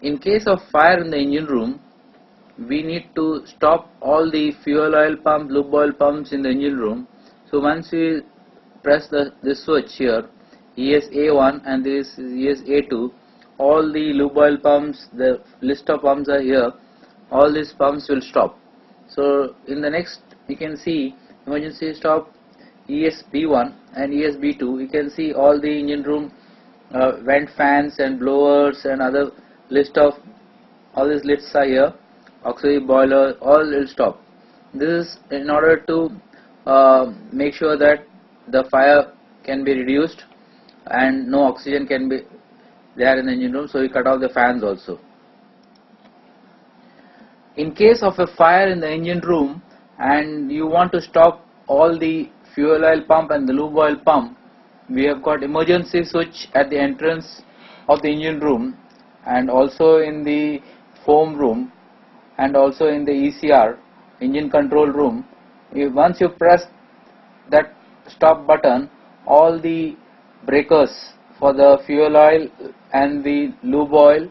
In case of fire in the engine room, we need to stop all the fuel oil pump, lube oil pumps in the engine room. So once we press this switch here, ESA1 and this is ESA2, all the lube oil pumps, the list of pumps are here, all these pumps will stop. So in the next you can see emergency stop ESB1 and ESB2. You can see all the engine room vent fans and blowers and other list of all these lists are here, auxiliary boiler, all will stop. This is in order to make sure that the fire can be reduced and no oxygen can be there in the engine room, so we cut off the fans also. In case of a fire in the engine room and you want to stop all the fuel oil pump and the lube oil pump, we have got emergency switch at the entrance of the engine room and also in the foam room and also in the ECR, engine control room. Once you press that stop button, all the breakers for the fuel oil and the lube oil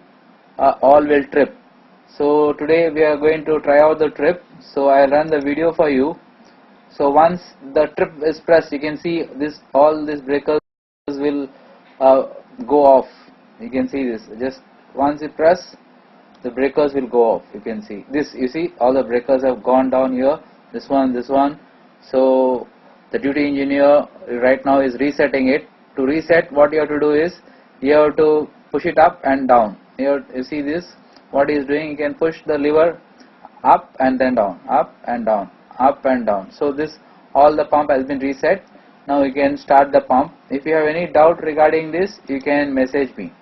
all will trip. So today we are going to try out the trip. So I run the video for you. So once the trip is pressed, you can see this, all these breakers will go off. You can see this. Just once you press, the breakers will go off. You can see this. You see all the breakers have gone down here. This one, this one. So the duty engineer right now is resetting it. To reset, what you have to do is you have to push it up and down. Here you see this. What he is doing, you can push the lever up and then down, up and down, up and down. So this, all the pump has been reset. Now you can start the pump. If you have any doubt regarding this, you can message me.